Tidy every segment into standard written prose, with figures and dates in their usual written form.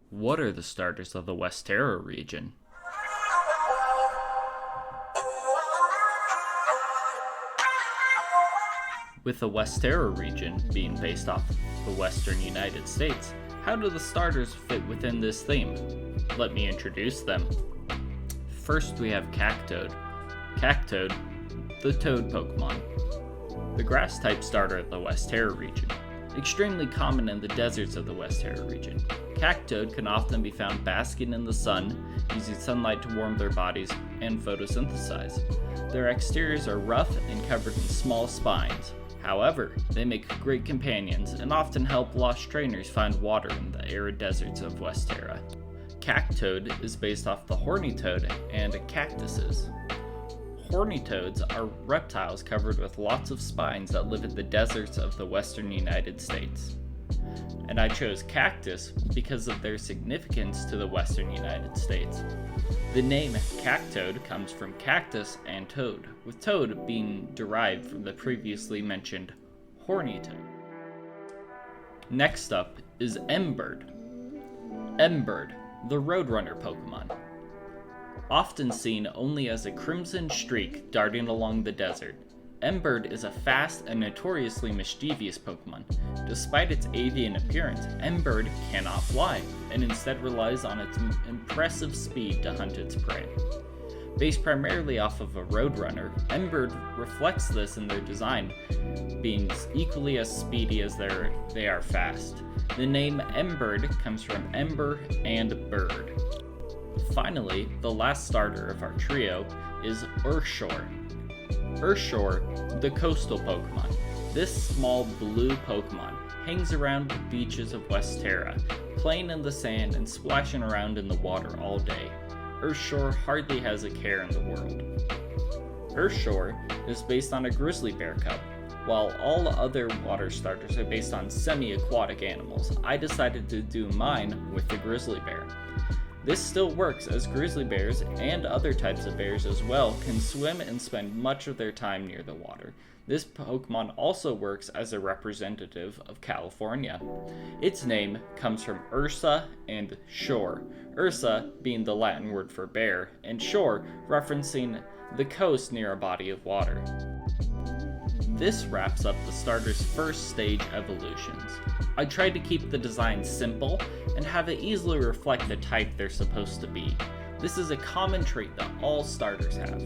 What are the starters of the Westerra region? With the Westerra region being based off the western United States, how do the starters fit within this theme? Let me introduce them. First, we have Cactoad. Cactoad, the toad Pokemon. The grass-type starter of the Westerra region. Extremely common in the deserts of the Westerra region. Cactoad can often be found basking in the sun, using sunlight to warm their bodies and photosynthesize. Their exteriors are rough and covered in small spines. However, they make great companions and often help lost trainers find water in the arid deserts of Westerra. Cactoad is based off the horny toad and cactuses. Horny toads are reptiles covered with lots of spines that live in the deserts of the western United States. And I chose cactus because of their significance to the western United States. The name Cactoad comes from cactus and toad, with toad being derived from the previously mentioned horny toad. Next up is Mbird. Mbird, the Roadrunner Pokemon. Often seen only as a crimson streak darting along the desert, Mbird is a fast and notoriously mischievous Pokemon. Despite its avian appearance, Mbird cannot fly, and instead relies on its impressive speed to hunt its prey. Based primarily off of a Roadrunner, Mbird reflects this in their design, being equally as speedy as they are fast. The name Mbird comes from ember and bird. Finally, the last starter of our trio is Urshore. Urshore, the coastal Pokemon. This small blue Pokemon hangs around the beaches of Westerra, playing in the sand and splashing around in the water all day. Urshore hardly has a care in the world. Urshore is based on a grizzly bear cub. While all other water starters are based on semi-aquatic animals, I decided to do mine with the grizzly bear. This still works, as grizzly bears, and other types of bears as well, can swim and spend much of their time near the water. This Pokemon also works as a representative of California. Its name comes from Ursa and shore, Ursa being the Latin word for bear, and shore referencing the coast near a body of water. This wraps up the starter's first stage evolutions. I tried to keep the design simple and have it easily reflect the type they're supposed to be. This is a common trait that all starters have.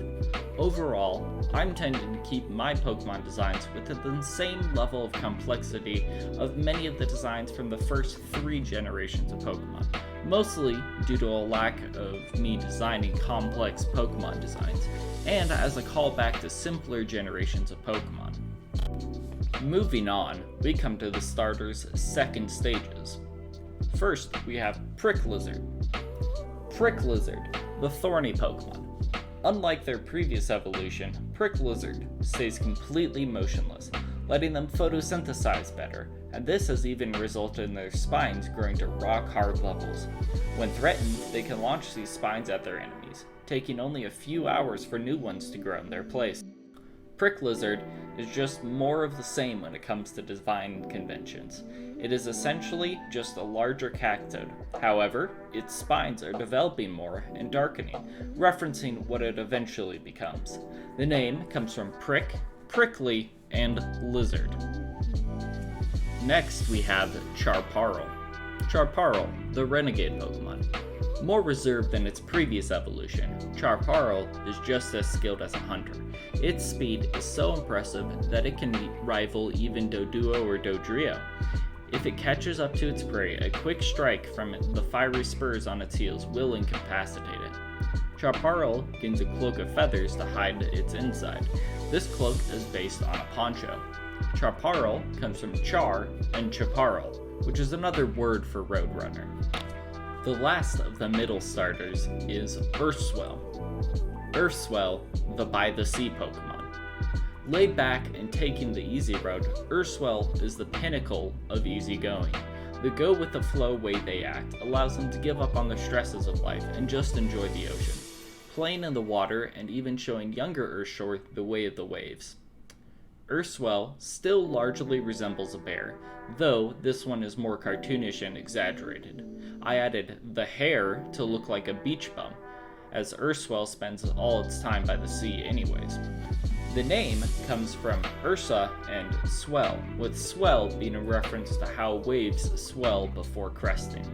Overall, I'm tending to keep my Pokemon designs within the same level of complexity of many of the designs from the first 3 generations of Pokemon, mostly due to a lack of me designing complex Pokemon designs, and as a callback to simpler generations of Pokemon. Moving on, we come to the starter's second stages. First, we have Prick Lizard. Prick Lizard, the thorny Pokemon. Unlike their previous evolution, Prick Lizard stays completely motionless, letting them photosynthesize better, and this has even resulted in their spines growing to rock-hard levels. When threatened, they can launch these spines at their enemies, taking only a few hours for new ones to grow in their place. Prick Lizard is just more of the same when it comes to design conventions. It is essentially just a larger Cactoad. However, its spines are developing more and darkening, referencing what it eventually becomes. The name comes from prick, prickly, and lizard. Next, we have Charparl. Charparl, the renegade Pokemon. More reserved than its previous evolution, Charparl is just as skilled as a hunter. Its speed is so impressive that it can rival even Doduo or Dodrio. If it catches up to its prey, a quick strike from the fiery spurs on its heels will incapacitate it. Charparl gains a cloak of feathers to hide its inside. This cloak is based on a poncho. Charparl comes from char and chaparral, which is another word for Roadrunner. The last of the middle starters is Urswell. Urswell, the by-the-sea Pokemon. Laid back and taking the easy road, Urswell is the pinnacle of easygoing. The go-with-the-flow way they act allows them to give up on the stresses of life and just enjoy the ocean, playing in the water and even showing younger Urshore the way of the waves. Urswell still largely resembles a bear, though this one is more cartoonish and exaggerated. I added the hair to look like a beach bum, as Urswell spends all its time by the sea anyways. The name comes from Ursa and swell, with swell being a reference to how waves swell before cresting.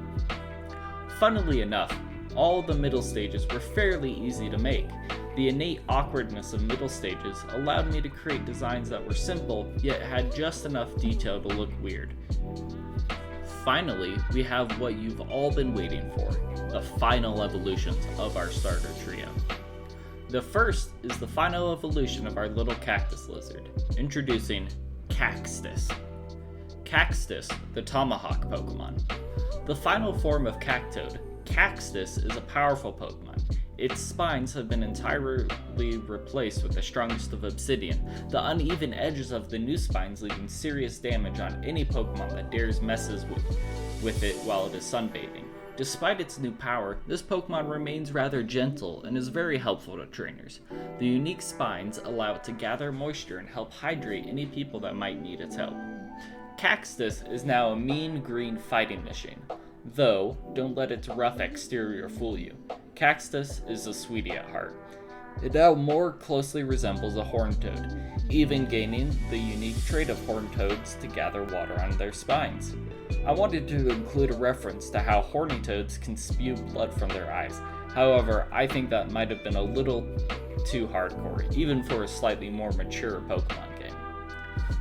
Funnily enough, all the middle stages were fairly easy to make. The innate awkwardness of middle stages allowed me to create designs that were simple, yet had just enough detail to look weird. Finally, we have what you've all been waiting for, the final evolutions of our starter trio. The first is the final evolution of our little cactus lizard, introducing Caxtus. Caxtus, the tomahawk Pokemon. The final form of Cactoad, Caxtus is a powerful Pokemon. Its spines have been entirely replaced with the strongest of obsidian, the uneven edges of the new spines leaving serious damage on any Pokemon that dares messes with it while it is sunbathing. Despite its new power, this Pokemon remains rather gentle and is very helpful to trainers. The unique spines allow it to gather moisture and help hydrate any people that might need its help. Caxtus is now a mean green fighting machine, though don't let its rough exterior fool you. Caxtus is a sweetie at heart. It now more closely resembles a horned toad, even gaining the unique trait of horned toads to gather water on their spines. I wanted to include a reference to how horny toads can spew blood from their eyes. However, I think that might have been a little too hardcore, even for a slightly more mature Pokemon game.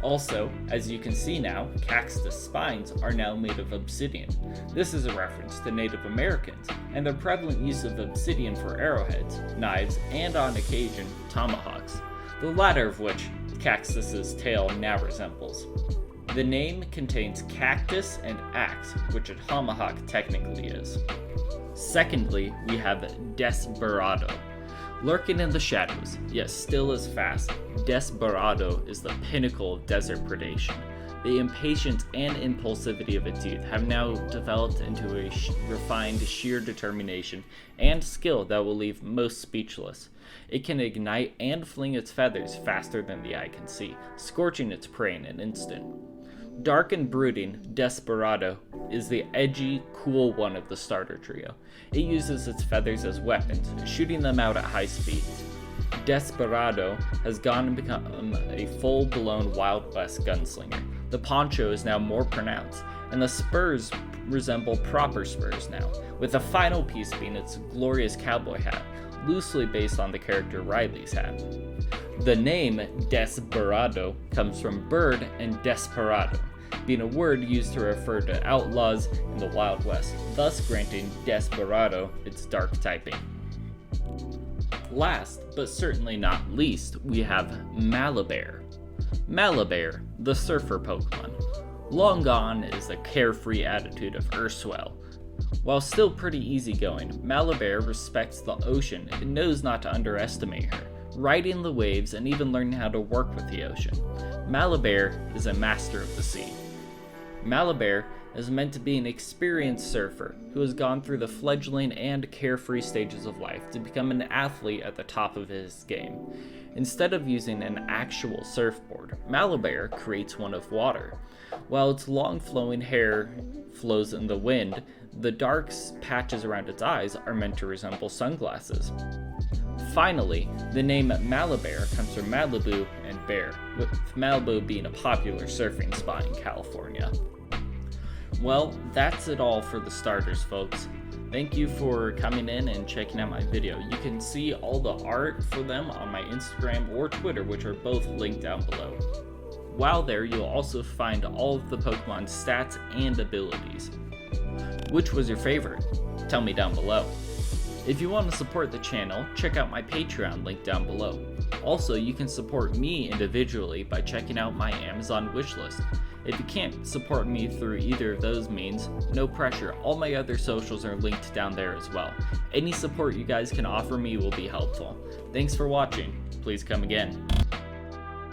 Also, as you can see now, Caxtus spines are now made of obsidian. This is a reference to Native Americans and their prevalent use of obsidian for arrowheads, knives, and on occasion, tomahawks, the latter of which Caxtus's tail now resembles. The name contains cactus and axe, which a tomahawk technically is. Secondly, we have Desperado. Lurking in the shadows, yet still as fast, Desperado is the pinnacle of desert predation. The impatience and impulsivity of its youth have now developed into a refined sheer determination and skill that will leave most speechless. It can ignite and fling its feathers faster than the eye can see, scorching its prey in an instant. Dark and brooding, Desperado is the edgy, cool one of the starter trio. It uses its feathers as weapons, shooting them out at high speeds. Desperado has gone and become a full-blown Wild West gunslinger. The poncho is now more pronounced, and the spurs resemble proper spurs now, with the final piece being its glorious cowboy hat, loosely based on the character Riley's hat. The name Desperado comes from bird and desperado, being a word used to refer to outlaws in the Wild West, thus granting Desperado its dark typing. Last, but certainly not least, we have Malabear. Malabear, the surfer Pokemon. Long gone is the carefree attitude of Urswell. While still pretty easygoing, Malabear respects the ocean and knows not to underestimate her, riding the waves and even learning how to work with the ocean. Malabear is a master of the sea. Malabear is meant to be an experienced surfer who has gone through the fledgling and carefree stages of life to become an athlete at the top of his game. Instead of using an actual surfboard, Malabear creates one of water. While its long flowing hair flows in the wind, the dark patches around its eyes are meant to resemble sunglasses. Finally, the name Malabear comes from Malibu and bear, with Malibu being a popular surfing spot in California. Well, that's it all for the starters, folks. Thank you for coming in and checking out my video. You can see all the art for them on my Instagram or Twitter, which are both linked down below. While there, you'll also find all of the Pokemon's stats and abilities. Which was your favorite? Tell me down below. If you want to support the channel, check out my Patreon link down below. Also, you can support me individually by checking out my Amazon wishlist. If you can't support me through either of those means, no pressure, all my other socials are linked down there as well. Any support you guys can offer me will be helpful. Thanks for watching. Please come again.